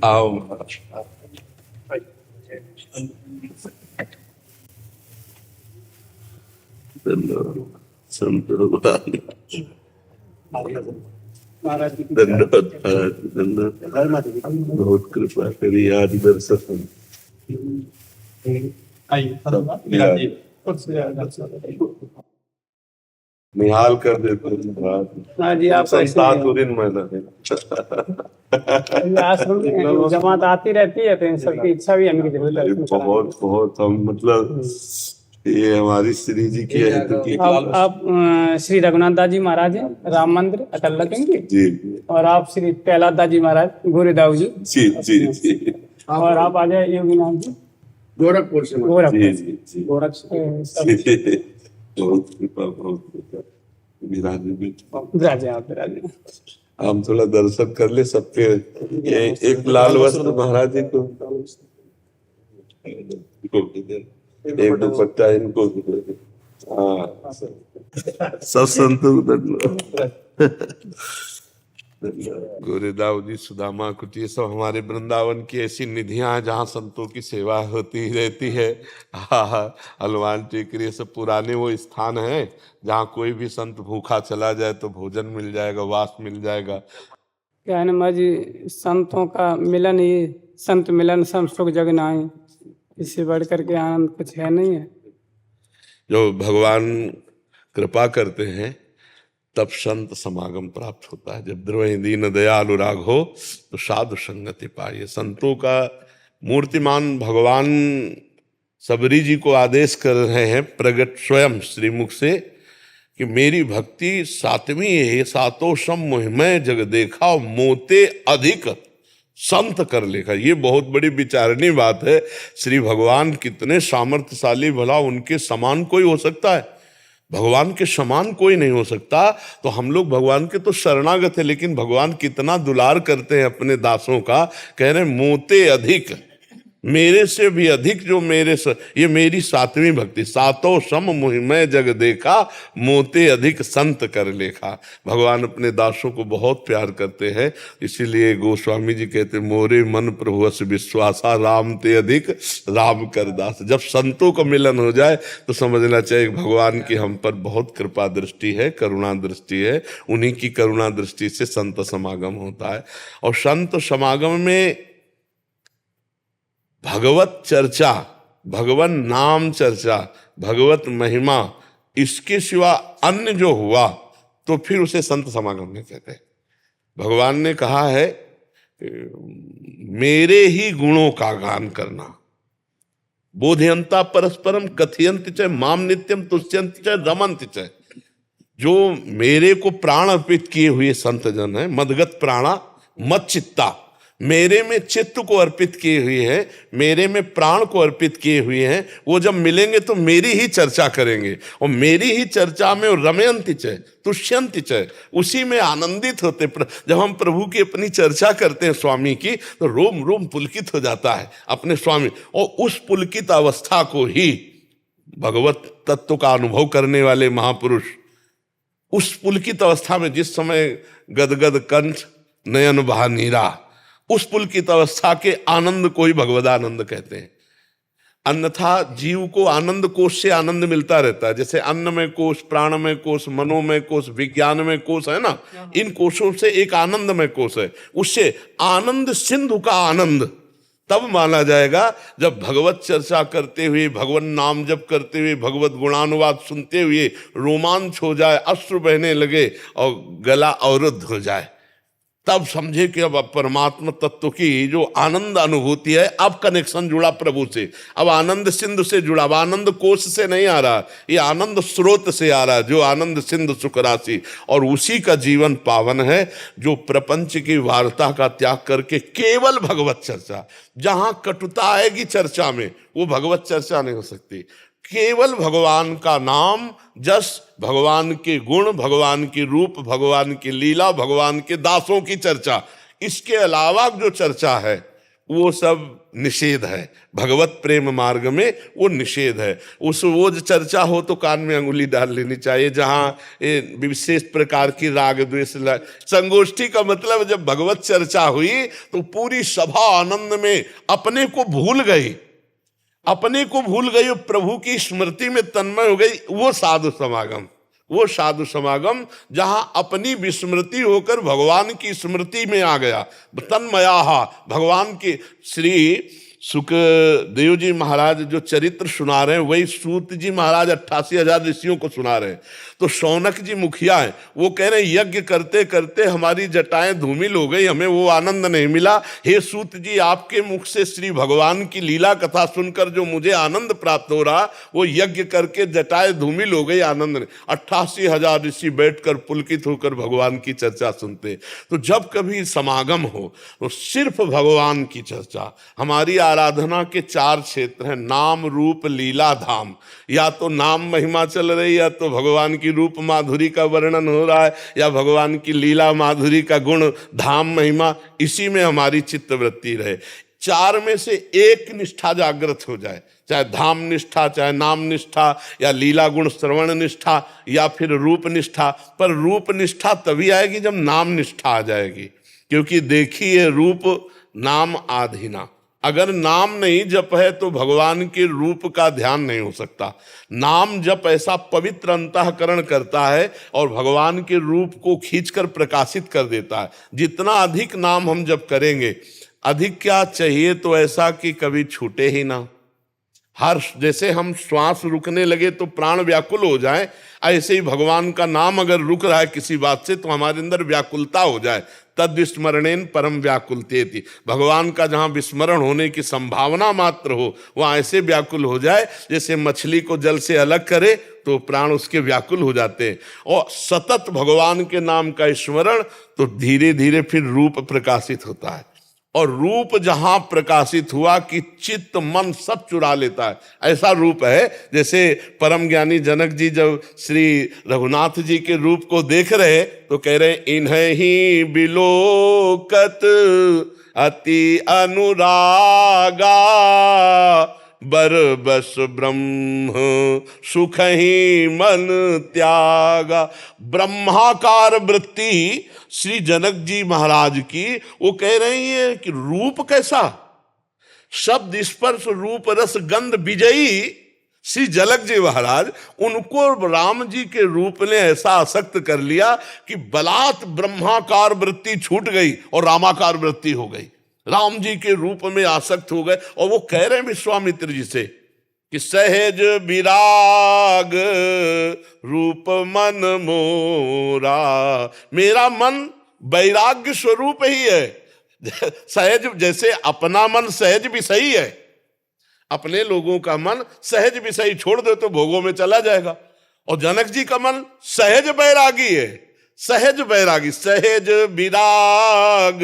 आओ। धन्यवाद धन्यवाद, बहुत कृपा करी आज दर्शन। निहाल कर देते हाँ जी, आप आश्रम में जमात आती रहती है, तो इन सबकी इच्छा भी हमें बहुत बहुत हम मतलब ये हमारी श्री जी की है। आप श्री रघुनाथ दास जी महाराज हैं, राम मंदिर अटल लखेंगे जी, और आप श्री कैलाश दास जी महाराज गोरेदाऊ जी जी जी जी, और आप आ जाए योगीनाथ जी गोरखपुर से। बहुत कृपा, बहुत कृपा। विराजे। हम थोड़ा दर्शन कर ले सबके। एक लाल वस्त्र महाराज जी को, एक दुपट्टा इनको। हाँ, सब संतों को गोरेदाऊ जी, सुदामा कुटी, सब हमारे वृंदावन की ऐसी निधियां हैं जहाँ संतों की सेवा होती रहती है। हनुमान टेकरी, ये सब पुराने वो स्थान हैं जहाँ कोई भी संत भूखा चला जाए तो भोजन मिल जाएगा, वास मिल जाएगा। क्या है ना जी, संतों का मिलन ही संत मिलन सम सुख जग नाई, इससे बढ़ करके आनंद कुछ है नहीं है। जो भगवान कृपा करते हैं तब संत समागम प्राप्त होता है। जब द्रवहि दीन दयालु राघो तो साधु संगति पाइए। संतों का मूर्तिमान भगवान सबरी जी को आदेश कर रहे हैं प्रगट स्वयं श्रीमुख से कि मेरी भक्ति सातवीं है, सातों सम मोहिमय जग देखा मोते अधिक संत कर लेखा। ये बहुत बड़ी विचारनीय बात है। श्री भगवान कितने सामर्थ्यशाली, भला उनके समान कोई हो सकता है? भगवान के समान कोई नहीं हो सकता। तो हम लोग भगवान के तो शरणागत है, लेकिन भगवान कितना दुलार करते हैं अपने दासों का। कह रहे मोते अधिक, मेरे से भी अधिक जो मेरे से, ये मेरी सातवीं भक्ति। सातों सम मोहिमय जग देखा मोते अधिक संत कर लेखा। भगवान अपने दासों को बहुत प्यार करते हैं। इसीलिए गोस्वामी जी कहते मोरे मन प्रभुवस विश्वासा राम ते अधिक राम कर दास। जब संतों का मिलन हो जाए तो समझना चाहिए भगवान की हम पर बहुत कृपा दृष्टि है, करुणा दृष्टि है। उन्हीं की करुणा दृष्टि से संत समागम होता है। और संत समागम में भगवत चर्चा, भगवान नाम चर्चा, भगवत महिमा, इसके सिवा अन्य जो हुआ तो फिर उसे संत समागम नहीं कहते। भगवान ने कहा है मेरे ही गुणों का गान करना। बोधयंता परस्परम कथयंत च माम नित्यम तुष्यंत च रमंत च। जो मेरे को प्राण अर्पित किए हुए संत जन है, मदगत प्राणा मत चित्ता, मेरे में चित्त को अर्पित किए हुए हैं, मेरे में प्राण को अर्पित किए हुए हैं, वो जब मिलेंगे तो मेरी ही चर्चा करेंगे। और मेरी ही चर्चा में रमयंति च तुष्यंति च, उसी में आनंदित होते। जब हम प्रभु की अपनी चर्चा करते हैं स्वामी की, तो रोम रोम पुलकित हो जाता है अपने स्वामी। और उस पुलकित अवस्था को ही भगवत तत्व का अनुभव करने वाले महापुरुष, उस पुलकित अवस्था में जिस समय गदगद कंठ नयन बहा नीरा, उस पुलकित अवस्था के आनंद को ही भगवदानंद कहते हैं। अन्यथा जीव को आनंद कोश से आनंद मिलता रहता है। जैसे अन्न में कोश, प्राण में कोश, मनो में कोश, विज्ञान में कोश है ना, इन कोशों से एक आनंद में कोश है। उससे आनंद सिंधु का आनंद तब माना जाएगा जब भगवत चर्चा करते हुए, भगवान नाम जप करते हुए, भगवत गुणानुवाद सुनते हुए रोमांच हो जाए, अश्रु बहने लगे और गला अवरुद्ध हो जाए। तब समझे कि अब परमात्मा तत्व की जो आनंद अनुभूति है, अब कनेक्शन जुड़ा प्रभु से। अब आनंद सिंधु से जुड़ा, अब आनंद कोश से नहीं आ रहा, ये आनंद स्रोत से आ रहा, जो आनंद सिंधु सुख राशि। और उसी का जीवन पावन है जो प्रपंच की वार्ता का त्याग करके केवल भगवत चर्चा। जहां कटुता आएगी चर्चा में, वो भगवत चर्चा नहीं हो सकती। केवल भगवान का नाम जस, भगवान के गुण, भगवान की रूप, भगवान की लीला, भगवान के दासों की चर्चा, इसके अलावा जो चर्चा है वो सब निषेध है। भगवत प्रेम मार्ग में वो निषेध है। वो जो चर्चा हो तो कान में अंगुली डाल लेनी चाहिए, जहाँ विशेष प्रकार की राग द्वेष संगोष्ठी का मतलब जब भगवत चर्चा हुई तो पूरी सभा आनंद में अपने को भूल गई, अपने को भूल गई, प्रभु की स्मृति में तन्मय हो गई। वो साधु समागम, वो साधु समागम जहां अपनी विस्मृति होकर भगवान की स्मृति में आ गया। तन्मयाहा, भगवान के श्री सुखदेव जी महाराज जो चरित्र सुना रहे हैं वही सूत जी महाराज 88,000 ऋषियों को सुना रहे हैं। तो शौनक जी मुखिया हैं, वो कह रहे हैं यज्ञ करते करते हमारी जटाएं धूमिल हो गई, हमें वो आनंद नहीं मिला। हे सूत जी, आपके मुख से श्री भगवान की लीला कथा सुनकर जो मुझे आनंद प्राप्त हो रहा, वो यज्ञ करके जटाएं धूमिल हो गई, आनंद नहीं। 88,000 ऋषि बैठकर पुलकित होकर भगवान की चर्चा सुनते। तो जब कभी समागम हो तो सिर्फ भगवान की चर्चा। हमारी आराधना के 4 क्षेत्र हैं, नाम रूप लीला धाम। या तो नाम महिमा चल रही, या तो भगवान की रूप माधुरी का वर्णन हो रहा है, या भगवान की लीला माधुरी का गुण धाम महिमा, इसी में हमारी चित्तवृत्ति रहे। 4 में से एक निष्ठा जागृत हो जाए, चाहे धाम निष्ठा, चाहे नाम निष्ठा, या लीला गुण श्रवण निष्ठा, या फिर रूप निष्ठा। पर रूप निष्ठा तभी आएगी जब नाम निष्ठा आ जाएगी, क्योंकि देखिए रूप नाम आधीना। अगर नाम नहीं जप है तो भगवान के रूप का ध्यान नहीं हो सकता। नाम जप ऐसा पवित्र अंतःकरण करता है और भगवान के रूप को खींचकर प्रकाशित कर देता है। जितना अधिक नाम हम जप करेंगे, अधिक क्या चाहिए तो ऐसा कि कभी छूटे ही ना। हर्ष, जैसे हम श्वास रुकने लगे तो प्राण व्याकुल हो जाए, ऐसे ही भगवान का नाम अगर रुक रहा है किसी बात से तो हमारे अंदर व्याकुलता हो जाए। तद विस्मरणेन परम व्याकुलतेति, भगवान का जहाँ विस्मरण होने की संभावना मात्र हो वहाँ ऐसे व्याकुल हो जाए जैसे मछली को जल से अलग करे तो प्राण उसके व्याकुल हो जाते हैं। और सतत भगवान के नाम का स्मरण, तो धीरे धीरे फिर रूप प्रकाशित होता है। और रूप जहां प्रकाशित हुआ कि चित्त मन सब चुरा लेता है, ऐसा रूप है। जैसे परम ज्ञानी जनक जी जब श्री रघुनाथ जी के रूप को देख रहे तो कह रहे इन्हें ही बिलोकत अति अनुरागा, बर बस ब्रह्म सुख ही मन त्यागा। ब्रह्माकार वृत्ति श्री जनक जी महाराज की, वो कह रही है कि रूप कैसा, शब्द स्पर्श रूप रस गंध विजयी श्री जनक जी महाराज, उनको राम जी के रूप ने ऐसा आसक्त कर लिया कि बलात् ब्रह्माकार वृत्ति छूट गई और रामाकार वृत्ति हो गई। राम जी के रूप में आसक्त हो गए। और वो कह रहे हैं विश्वामित्र जी से कि सहज विराग रूप मन मोरा, मेरा मन वैराग्य स्वरूप ही है। सहज, जैसे अपना मन सहज विषयी है, अपने लोगों का मन सहज विषयी छोड़ दे तो भोगों में चला जाएगा। और जनक जी का मन सहज वैरागी है, सहज वैरागी, सहज विराग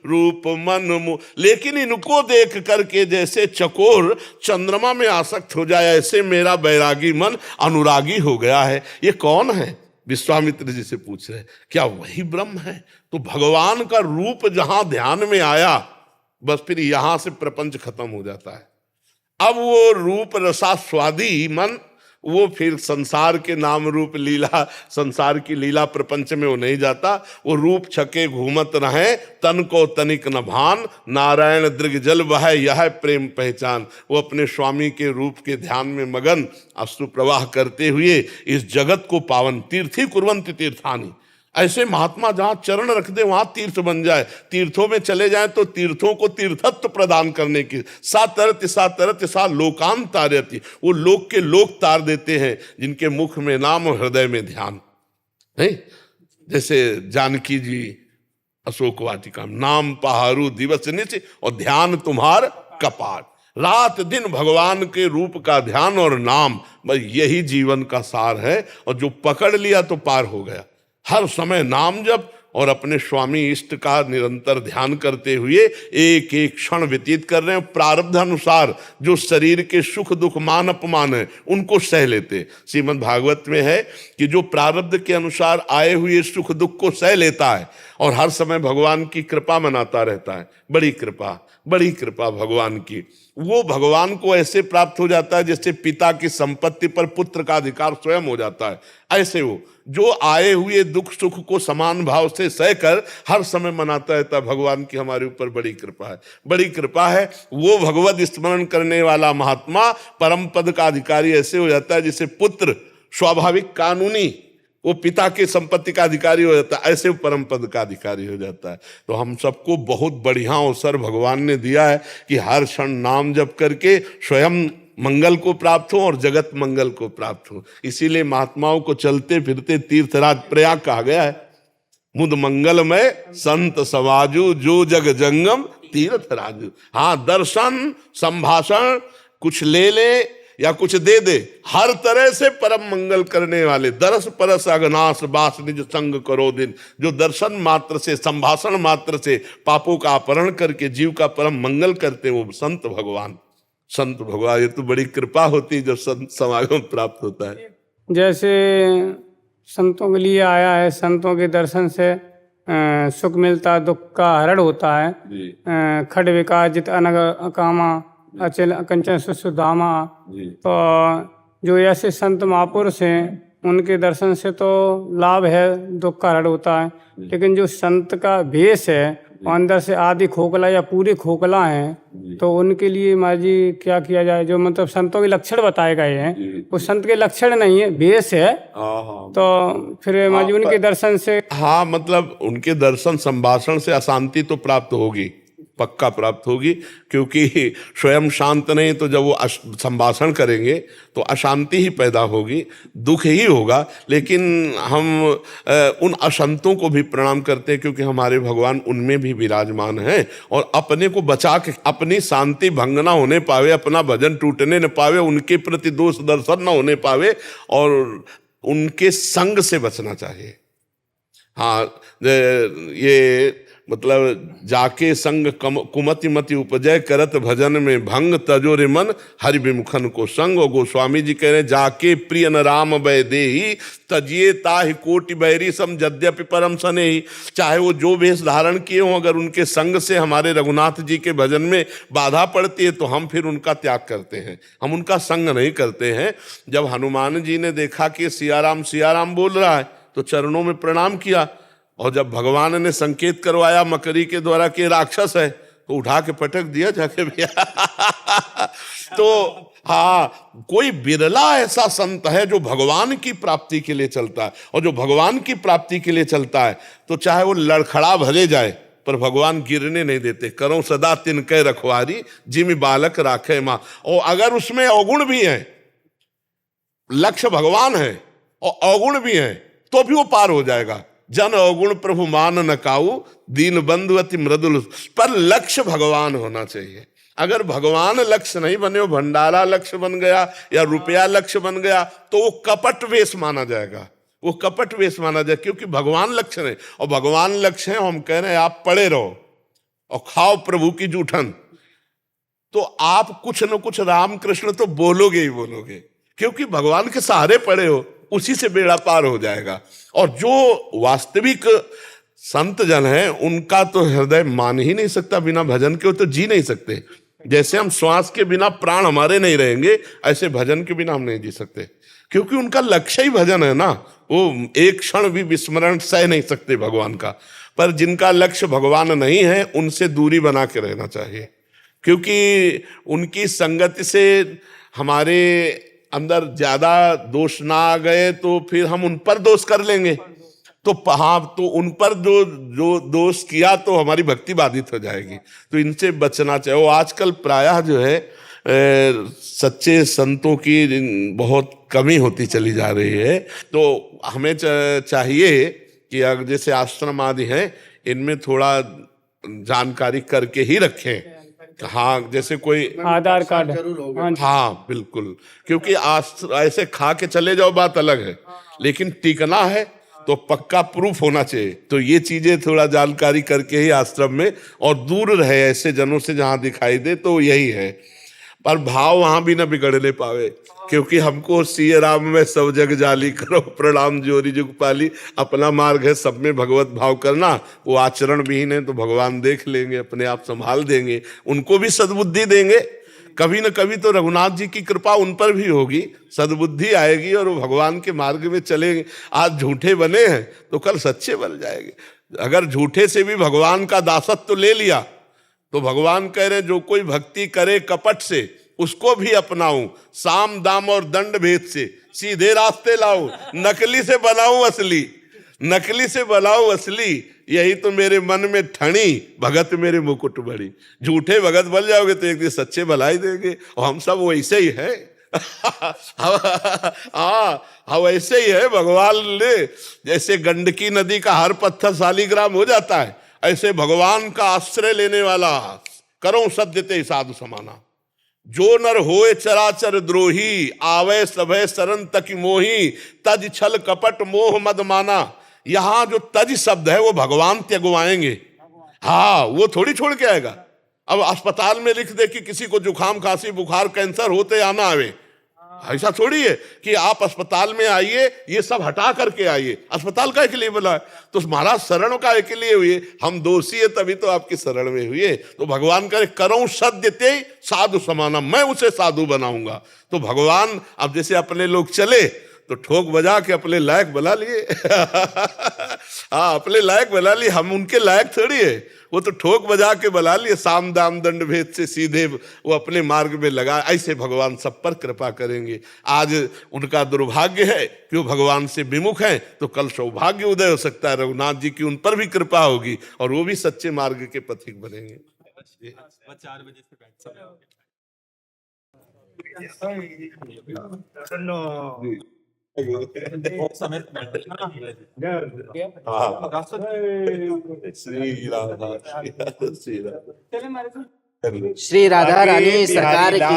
रूप मन। लेकिन इनको देख करके जैसे चकोर चंद्रमा में आसक्त हो जाए, ऐसे मेरा वैरागी मन अनुरागी हो गया है। ये कौन है? विश्वामित्र जी से पूछ रहे, क्या वही ब्रह्म है? तो भगवान का रूप जहां ध्यान में आया, बस फिर यहां से प्रपंच खत्म हो जाता है। अब वो रूप रसास्वादी मन, वो फिर संसार के नाम रूप लीला, संसार की लीला प्रपंच में वो नहीं जाता। वो रूप छके घूमत रहे, तन को तनिक न भान, नारायण दृग जल बह यह प्रेम पहचान। वो अपने स्वामी के रूप के ध्यान में मगन अश्रु प्रवाह करते हुए इस जगत को पावन, तीर्थी कुर्वन्ति तीर्थानि। ऐसे महात्मा जहाँ चरण रख दे वहाँ तीर्थ बन जाए। तीर्थों में चले जाएं तो तीर्थों को तीर्थत्व प्रदान करने की सा तरत सा लोकान तारयति, वो लोक के लोक तार देते हैं जिनके मुख में नाम और हृदय में ध्यान है। जैसे जानकी जी अशोक वाटिका, नाम पहारू दिवस निच और ध्यान तुम्हार कपाट। रात दिन भगवान के रूप का ध्यान और नाम, बस यही जीवन का सार है। और जो पकड़ लिया तो पार हो गया। हर समय नाम जप और अपने स्वामी इष्ट का निरंतर ध्यान करते हुए एक एक क्षण व्यतीत कर रहे हैं। प्रारब्ध अनुसार जो शरीर के सुख दुख मान अपमान है उनको सह लेते। श्रीमद् भागवत में है कि जो प्रारब्ध के अनुसार आए हुए सुख दुख को सह लेता है और हर समय भगवान की कृपा मनाता रहता है, बड़ी कृपा भगवान की, वो भगवान को ऐसे प्राप्त हो जाता है जैसे पिता की संपत्ति पर पुत्र का अधिकार स्वयं हो जाता है। ऐसे वो जो आए हुए दुख सुख को समान भाव से सहकर हर समय मनाता रहता है भगवान की हमारे ऊपर बड़ी कृपा है। वो भगवत स्मरण करने वाला महात्मा परम पद का अधिकारी ऐसे हो जाता है जैसे पुत्र स्वाभाविक कानूनी वो पिता की संपत्ति का अधिकारी हो जाता है, ऐसे परम पद का अधिकारी हो जाता है। तो हम सबको बहुत बढ़िया अवसर भगवान ने दिया है कि हर क्षण नाम जप करके स्वयं मंगल को प्राप्त हो और जगत मंगल को प्राप्त हो। इसीलिए महात्माओं को चलते फिरते तीर्थराज प्रयाग कहा गया है। मुद मंगलमय संत समाजू जो जग जंगम तीर्थराजू। हाँ, दर्शन संभाषण कुछ ले ले या कुछ दे दे, हर तरह से परम मंगल करने वाले दरस परस अगनाश बास निज संग करो दिन, जो दर्शन मात्र से संभाषण मात्र से पापों का अपहरण करके जीव का परम मंगल करते वो संत भगवान। ये तो बड़ी कृपा होती है जब संत समागम प्राप्त होता है। जैसे संतों के लिए आया है, संतों के दर्शन से सुख मिलता, दुख का हरण होता है। खड विकास जित अनग कामा अचल कंचन सुधामा। तो जो ऐसे संत महापुरुष हैं उनके दर्शन से तो लाभ है, दुख का हरण होता है। लेकिन जो संत का भेष है अंदर से आधी खोखला या पूरे खोखला है, तो उनके लिए माँ जी क्या किया जाए? जो मतलब संतों के लक्षण बताए गए हैं वो संत के लक्षण नहीं है, भेष है। तो फिर माँ जी उनके दर्शन से, हाँ, मतलब उनके दर्शन संभाषण से अशांति तो प्राप्त होगी, पक्का प्राप्त होगी, क्योंकि स्वयं शांत नहीं तो जब वो संभाषण करेंगे तो अशांति ही पैदा होगी, दुख ही होगा। लेकिन हम उन असंतों को भी प्रणाम करते हैं क्योंकि हमारे भगवान उनमें भी विराजमान हैं और अपने को बचा के अपनी शांति भंग ना होने पावे, अपना भजन टूटने न पावे, उनके प्रति दोष दर्शन न होने पावे और उनके संग से बचना चाहिए। हाँ, ये मतलब जाके संग कुमति मति उपजय करत भजन में भंग तजो रे मन हरि विमुखन को संग। और गोस्वामी जी कह रहे हैं जाके प्रिय न राम वै देही तजिए ताहि कोटि बैरी सम यद्यपि परम सनेही। चाहे वो जो वेश धारण किए हों, अगर उनके संग से हमारे रघुनाथ जी के भजन में बाधा पड़ती है तो हम फिर उनका त्याग करते हैं, हम उनका संग नहीं करते हैं। जब हनुमान जी ने देखा कि सियाराम बोल रहा है तो चरणों में प्रणाम किया, और जब भगवान ने संकेत करवाया मकरी के द्वारा कि राक्षस है तो उठा के पटक दिया जाके भैया। तो हाँ, कोई बिरला ऐसा संत है जो भगवान की प्राप्ति के लिए चलता है, और जो भगवान की प्राप्ति के लिए चलता है तो चाहे वो लड़खड़ा भले जाए पर भगवान गिरने नहीं देते। करो सदा तिनके रखवारी जिमि बालक राखे माँ। और अगर उसमें अवगुण भी है, लक्ष्य भगवान है और अवगुण भी है, तो भी वो पार हो जाएगा। जन अवगुण प्रभु मान न काऊ दीन बंधु अति मृदुल, पर लक्ष्य भगवान होना चाहिए। अगर भगवान लक्ष्य नहीं बने, वो भंडारा लक्ष्य बन गया या रुपया लक्ष्य बन गया तो वो कपट वेश माना जाएगा, वो कपट वेश माना जाएगा, क्योंकि भगवान लक्ष्य नहीं। और भगवान लक्ष्य है, हम कह रहे हैं आप पड़े रहो और खाओ प्रभु की जूठन, तो आप कुछ न कुछ राम कृष्ण तो बोलोगे ही बोलोगे, क्योंकि भगवान के सहारे पड़े हो, उसी से बेड़ा पार हो जाएगा। और जो वास्तविक संत जन है उनका तो हृदय मान ही नहीं सकता, बिना भजन के वो तो जी नहीं सकते। जैसे हम श्वास के बिना प्राण हमारे नहीं रहेंगे, ऐसे भजन के बिना हम नहीं जी सकते, क्योंकि उनका लक्ष्य ही भजन है ना। वो एक क्षण भी विस्मरण सह नहीं सकते भगवान का। पर जिनका लक्ष्य भगवान नहीं है उनसे दूरी बना के रहना चाहिए, क्योंकि उनकी संगति से हमारे अंदर ज्यादा दोष ना आ गए तो फिर हम उन पर दोष कर लेंगे। तो हाँ, तो उन पर जो दोष किया तो हमारी भक्ति बाधित हो जाएगी, तो इनसे बचना चाहिए। वो आजकल प्रायः जो है सच्चे संतों की बहुत कमी होती चली जा रही है। तो हमें चाहिए कि अगर जैसे आश्रम आदि हैं इनमें थोड़ा जानकारी करके ही रखें। हाँ, जैसे कोई आधार कार्ड, हाँ बिल्कुल, क्योंकि ऐसे खा के चले जाओ बात अलग है, लेकिन टिकना है तो पक्का प्रूफ होना चाहिए। तो ये चीजें थोड़ा जानकारी करके ही आश्रम में, और दूर रहे ऐसे जनों से, जहां दिखाई दे तो यही है। पर भाव वहां भी ना बिगड़ने पावे, क्योंकि हमको सिय राम में सब जग जाली, करो प्रणाम जोरी जुग पाली। अपना मार्ग है, सब में भगवत भाव करना। वो आचरण विहीन है तो भगवान देख लेंगे, अपने आप संभाल देंगे, उनको भी सद्बुद्धि देंगे। कभी न कभी तो रघुनाथ जी की कृपा उन पर भी होगी, सद्बुद्धि आएगी और वो भगवान के मार्ग में चलेंगे। आज झूठे बने हैं तो कल सच्चे बन जाएंगे। अगर झूठे से भी भगवान का दासत्व ले लिया तो भगवान कह रहे जो कोई भक्ति करे कपट से, उसको भी अपनाऊं, साम दाम और दंड भेद से सीधे रास्ते लाऊं, नकली से बनाऊं असली, नकली से बनाऊं असली। यही तो मेरे मन में ठणी, भगत मेरे मुकुट बड़ी। झूठे भगत बन जाओगे तो एक दिन सच्चे भलाई देंगे, और हम सब वैसे ही है। हम ऐसे ही है। भगवान ने जैसे गंडकी नदी का हर पत्थर शालिग्राम हो जाता है, ऐसे भगवान का आश्रय लेने वाला करो सद्यते साधु समाना। जो नर होए चराचर द्रोही, आवे सभय शरण तक मोही, तज छल कपट मोह मद माना। यहां जो तज शब्द है वो भगवान त्यगवाएंगे। हाँ, वो थोड़ी छोड़ के आएगा। अब अस्पताल में लिख दे कि किसी को जुकाम खांसी बुखार कैंसर होते आना आवे, ऐसा थोड़ी है कि आप अस्पताल में आइए ये सब हटा करके आइए। अस्पताल का के लिए बोला है, तो महाराज शरण का के लिए हुए। हम दोषी है तभी तो आपकी शरण में हुए। तो भगवान करे करो सद्यते साधु समाना, मैं उसे साधु बनाऊंगा। तो भगवान अब जैसे अपने लोग चले तो ठोक बजा के अपने लायक बना लिए। हाँ, अपने लायक बना लिए, हम उनके लायक थोड़ी है। वो तो ठोक बजा के बना लिए, साम दाम दंड भेद से सीधे वो अपने मार्ग में लगा। ऐसे भगवान सब पर कृपा करेंगे। आज उनका दुर्भाग्य है कि वो भगवान से विमुख हैं, तो कल सौभाग्य उदय हो सकता है, रघुनाथ जी की उन पर भी कृपा होगी और वो भी सच्चे मार्ग के पथिक बनेंगे। 4 बजे से श्री राधा रानी सरकार की।